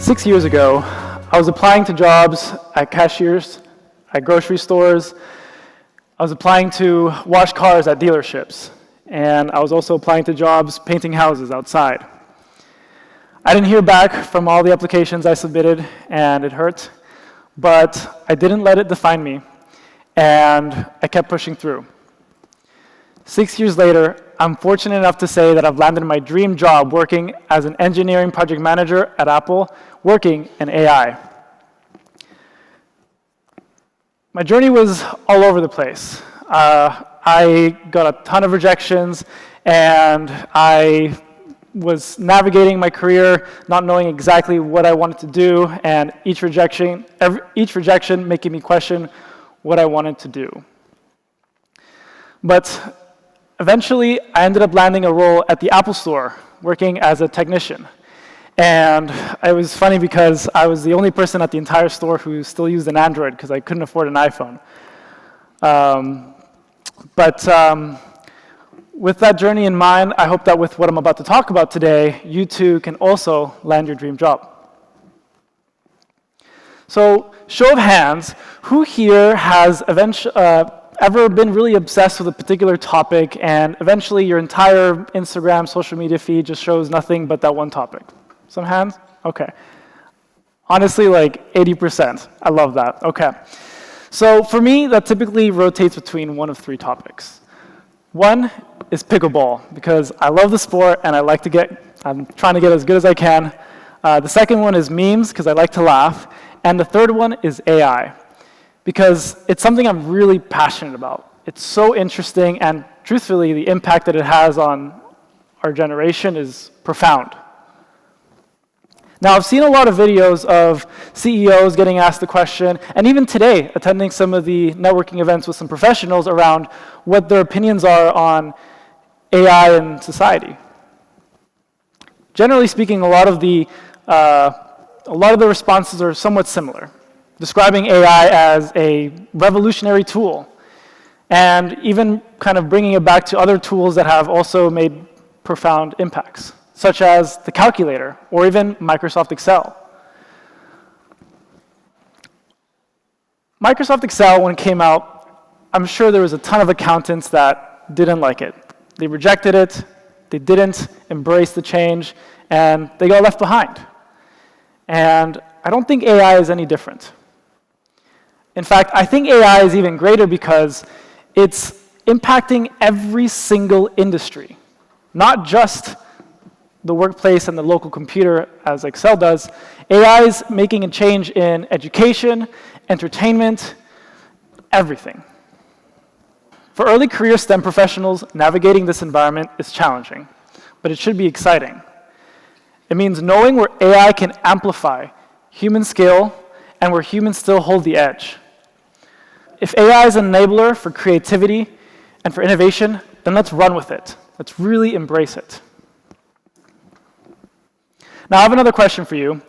6 years ago, I was applying to jobs at cashiers, at grocery stores. I was applying to wash cars at dealerships. And I was also applying to jobs painting houses outside. I didn't hear back from all the applications I submitted, and it hurt. But I didn't let it define me, and I kept pushing through. 6 years later, I'm fortunate enough to say that I've landed my dream job working as an engineering project manager at Apple, working in AI. My journey was all over the place. I got a ton of rejections, and I was navigating my career, not knowing exactly what I wanted to do, and each rejection making me question what I wanted to do. But eventually, I ended up landing a role at the Apple Store, working as a technician. And it was funny because I was the only person at the entire store who still used an Android because I couldn't afford an iPhone. With that journey in mind, I hope that with what I'm about to talk about today, you too can also land your dream job. So, show of hands, who here has ever been really obsessed with a particular topic and eventually your entire Instagram, social media feed just shows nothing but that one topic? Some hands? Okay. Honestly, like 80%. I love that. Okay. So for me, that typically rotates between one of three topics. One is pickleball, because I love the sport and I'm trying to get as good as I can. The second one is memes, because I like to laugh. And the third one is AI, because it's something I'm really passionate about. It's so interesting, and truthfully, the impact that it has on our generation is profound. Now, I've seen a lot of videos of CEOs getting asked the question, and even today, attending some of the networking events with some professionals around what their opinions are on AI in society. Generally speaking, a lot of the responses are somewhat similar, describing AI as a revolutionary tool, and even kind of bringing it back to other tools that have also made profound impacts, such as the calculator, or even Microsoft Excel. Microsoft Excel, when it came out, I'm sure there was a ton of accountants that didn't like it. They rejected it, they didn't embrace the change, and they got left behind. And I don't think AI is any different. In fact, I think AI is even greater because it's impacting every single industry, not just the workplace and the local computer as Excel does. AI is making a change in education, entertainment, everything. For early career STEM professionals, navigating this environment is challenging, but it should be exciting. It means knowing where AI can amplify human skill and where humans still hold the edge. If AI is an enabler for creativity and for innovation, then let's run with it. Let's really embrace it. Now, I have another question for you.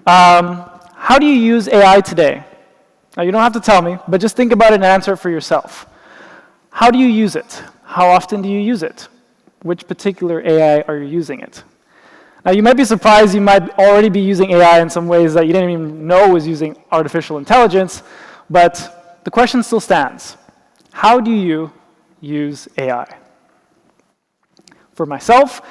How do you use AI today? Now, you don't have to tell me, but just think about it and answer it for yourself. How do you use it? How often do you use it? Which particular AI are you using it? Now, you might be surprised you might already be using AI in some ways that you didn't even know was using artificial intelligence, but the question still stands. How do you use AI? For myself,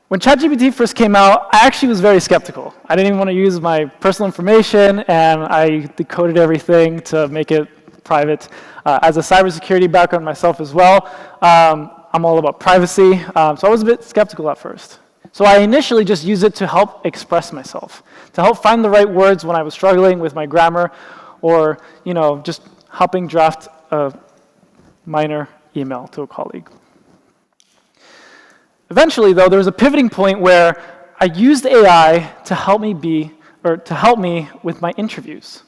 when ChatGPT first came out, I actually was very skeptical. I didn't even want to use my personal information, and I decoded everything to make it private. As a cybersecurity background myself as well, I'm all about privacy, so I was a bit skeptical at first. So I initially just used it to help express myself, to help find the right words when I was struggling with my grammar, or just helping draft a minor email to a colleague. Eventually, though, there was a pivoting point where I used AI to help me with my interviews.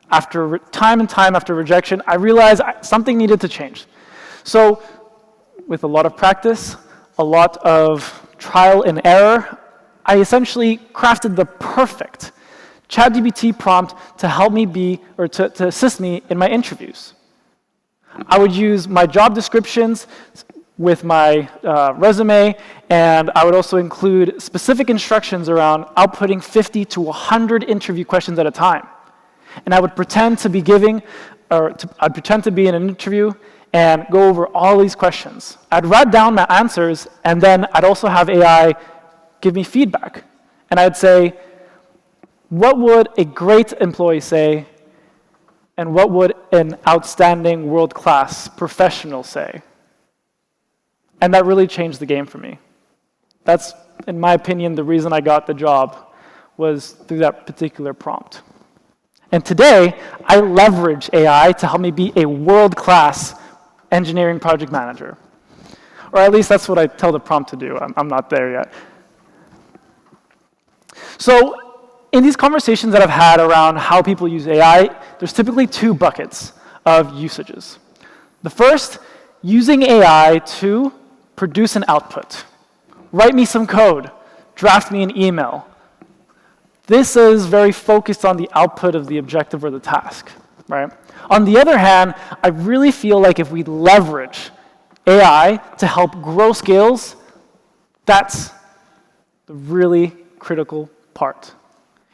After time and time after rejection, I realized something needed to change. So, with a lot of practice, a lot of trial and error, I essentially crafted the perfect ChatGPT prompt to help me to assist me in my interviews. I would use my job descriptions with my resume, and I would also include specific instructions around outputting 50 to 100 interview questions at a time. And I would pretend to be I'd pretend to be in an interview and go over all these questions. I'd write down my answers, and then I'd also have AI give me feedback. And I'd say, what would a great employee say, and what would an outstanding world-class professional say? And that really changed the game for me. That's, in my opinion, the reason I got the job was through that particular prompt. And today, I leverage AI to help me be a world-class engineering project manager. Or at least that's what I tell the prompt to do. I'm not there yet. So in these conversations that I've had around how people use AI, there's typically two buckets of usages. The first, using AI to produce an output. Write me some code, draft me an email. This is very focused on the output of the objective or the task, right? On the other hand, I really feel like if we leverage AI to help grow skills, that's the really critical part.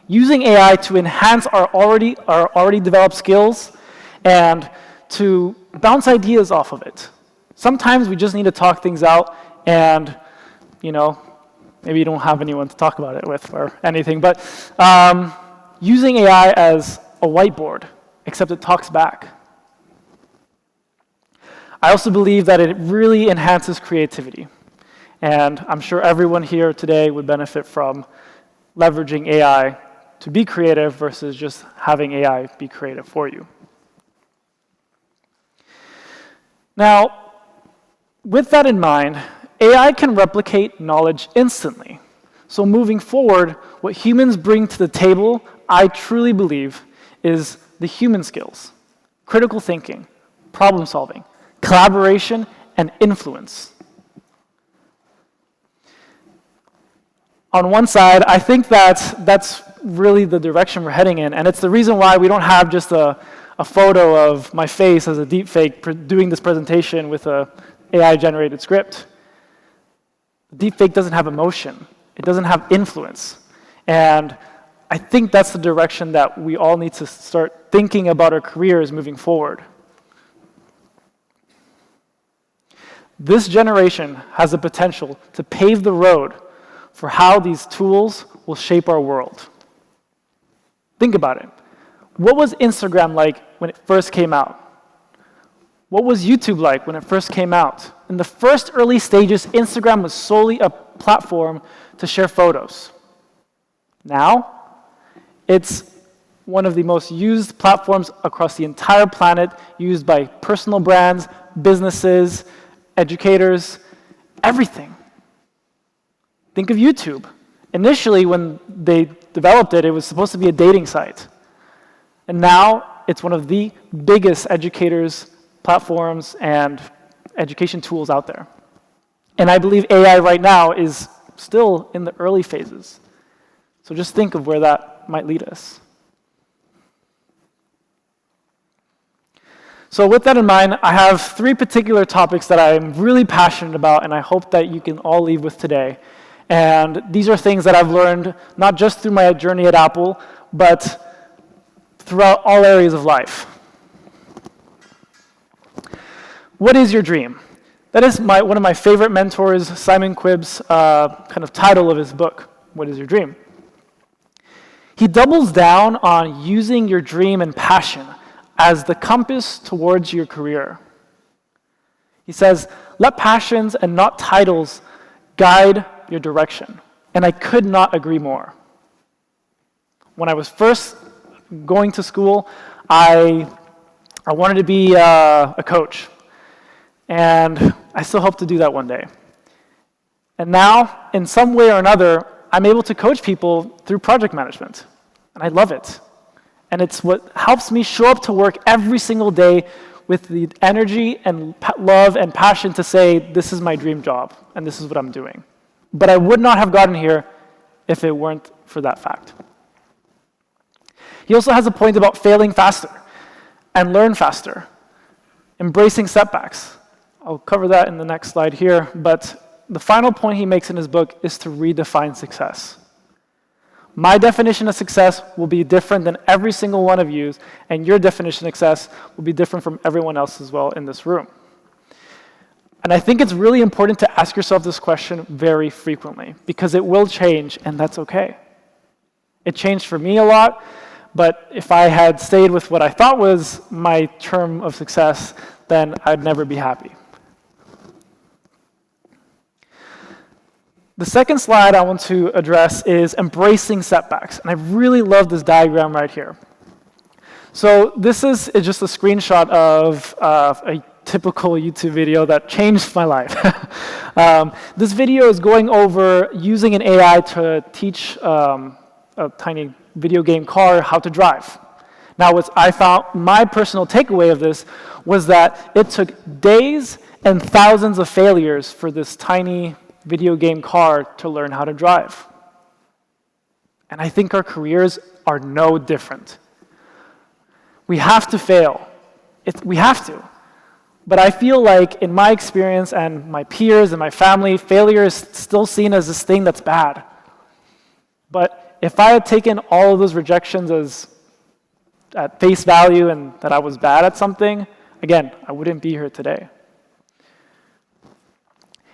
Using AI to enhance our already developed skills and to bounce ideas off of it. Sometimes we just need to talk things out and, maybe you don't have anyone to talk about it with or anything, but using AI as a whiteboard, except it talks back. I also believe that it really enhances creativity. And I'm sure everyone here today would benefit from leveraging AI to be creative versus just having AI be creative for you. Now, with that in mind, AI can replicate knowledge instantly. So moving forward, what humans bring to the table, I truly believe, is the human skills, critical thinking, problem solving, collaboration, and influence. On one side, I think that's really the direction we're heading in, and it's the reason why we don't have just a photo of my face as a deepfake doing this presentation with a AI-generated script. Deepfake doesn't have emotion. It doesn't have influence. And I think that's the direction that we all need to start thinking about our careers moving forward. This generation has the potential to pave the road for how these tools will shape our world. Think about it. What was Instagram like when it first came out? What was YouTube like when it first came out? In the first early stages, Instagram was solely a platform to share photos. Now, it's one of the most used platforms across the entire planet, used by personal brands, businesses, educators, everything. Think of YouTube. Initially, when they developed it, it was supposed to be a dating site. And now, it's one of the biggest educators, platforms, and education tools out there. And I believe AI right now is still in the early phases. So just think of where that might lead us. So with that in mind, I have 3 particular topics that I'm really passionate about, and I hope that you can all leave with today. And these are things that I've learned not just through my journey at Apple, but throughout all areas of life. What is your dream? That is one of my favorite mentors, Simon Quibb's kind of title of his book, What is Your Dream? He doubles down on using your dream and passion as the compass towards your career. He says, let passions and not titles guide your direction. And I could not agree more. When I was first going to school, I wanted to be a coach. And I still hope to do that one day. And now, in some way or another, I'm able to coach people through project management. And I love it. And it's what helps me show up to work every single day with the energy and love and passion to say, this is my dream job, and this is what I'm doing. But I would not have gotten here if it weren't for that fact. He also has a point about failing faster and learn faster, embracing setbacks. I'll cover that in the next slide here, but the final point he makes in his book is to redefine success. My definition of success will be different than every single one of you, and your definition of success will be different from everyone else as well in this room. And I think it's really important to ask yourself this question very frequently, because it will change, and that's okay. It changed for me a lot, but if I had stayed with what I thought was my term of success, then I'd never be happy. The second slide I want to address is embracing setbacks. And I really love this diagram right here. So this is just a screenshot of a typical YouTube video that changed my life. This video is going over using an AI to teach a tiny video game car how to drive. Now, what I found, my personal takeaway of this was that it took days and thousands of failures for this tiny video game car to learn how to drive. And I think our careers are no different. We have to fail. We have to. But I feel like in my experience and my peers and my family, failure is still seen as this thing that's bad. But if I had taken all of those rejections as at face value and that I was bad at something, again, I wouldn't be here today.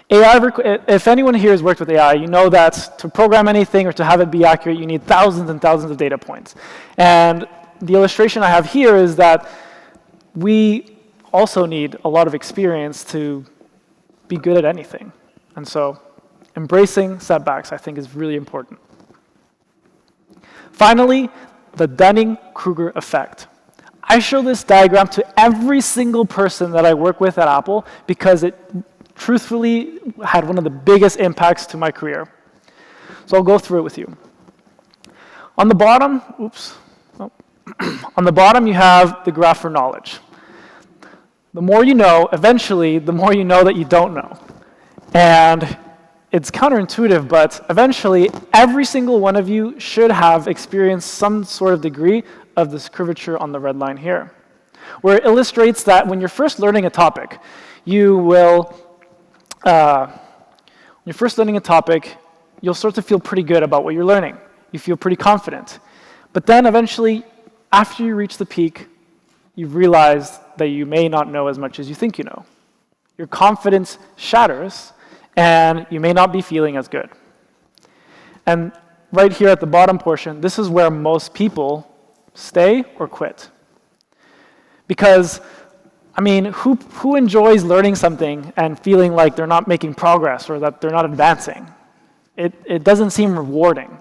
AI, if anyone here has worked with AI, you know that to program anything or to have it be accurate, you need thousands and thousands of data points. And the illustration I have here is that we also need a lot of experience to be good at anything. And so embracing setbacks, I think, is really important. Finally, the Dunning-Kruger effect. I show this diagram to every single person that I work with at Apple because it truthfully had one of the biggest impacts to my career. So I'll go through it with you. On the bottom, on the bottom you have the graph for knowledge. The more you know, eventually, the more you know that you don't know. And it's counterintuitive, but eventually, every single one of you should have experienced some sort of degree of this curvature on the red line here, where it illustrates that when you're first learning a topic, you'll start to feel pretty good about what you're learning. You feel pretty confident. But then eventually, after you reach the peak, you realize that you may not know as much as you think you know. Your confidence shatters, and you may not be feeling as good. And right here at the bottom portion, this is where most people stay or quit. Because, I mean, who enjoys learning something and feeling like they're not making progress or that they're not advancing? It doesn't seem rewarding.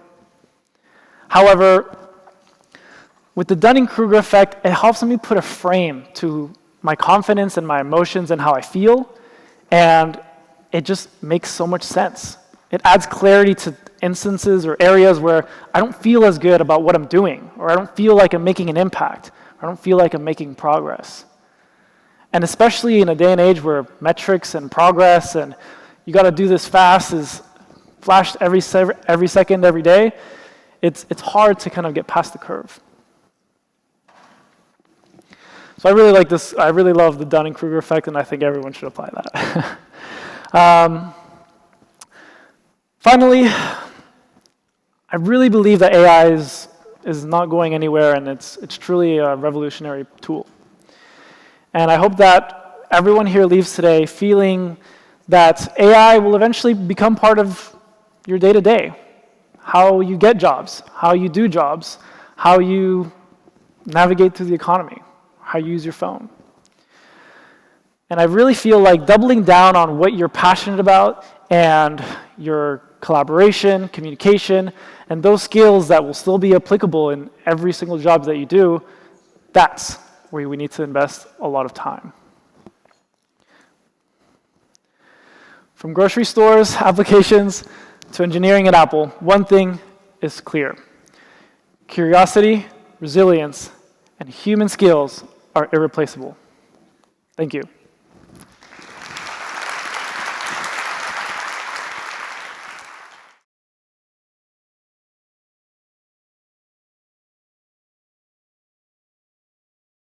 However, with the Dunning-Kruger effect, it helps me put a frame to my confidence and my emotions and how I feel, and it just makes so much sense. It adds clarity to instances or areas where I don't feel as good about what I'm doing, or I don't feel like I'm making an impact, or I don't feel like I'm making progress. And especially in a day and age where metrics and progress and you got to do this fast is flashed every second, every day, it's hard to kind of get past the curve. So I really like this. I really love the Dunning-Kruger effect, and I think everyone should apply that. Finally, I really believe that AI is not going anywhere, and it's truly a revolutionary tool. And I hope that everyone here leaves today feeling that AI will eventually become part of your day-to-day, how you get jobs, how you do jobs, how you navigate through the economy, how you use your phone. And I really feel like doubling down on what you're passionate about and your collaboration, communication, and those skills that will still be applicable in every single job that you do, that's where we need to invest a lot of time. From grocery stores, applications, to engineering at Apple, one thing is clear. Curiosity, resilience, and human skills are irreplaceable. Thank you.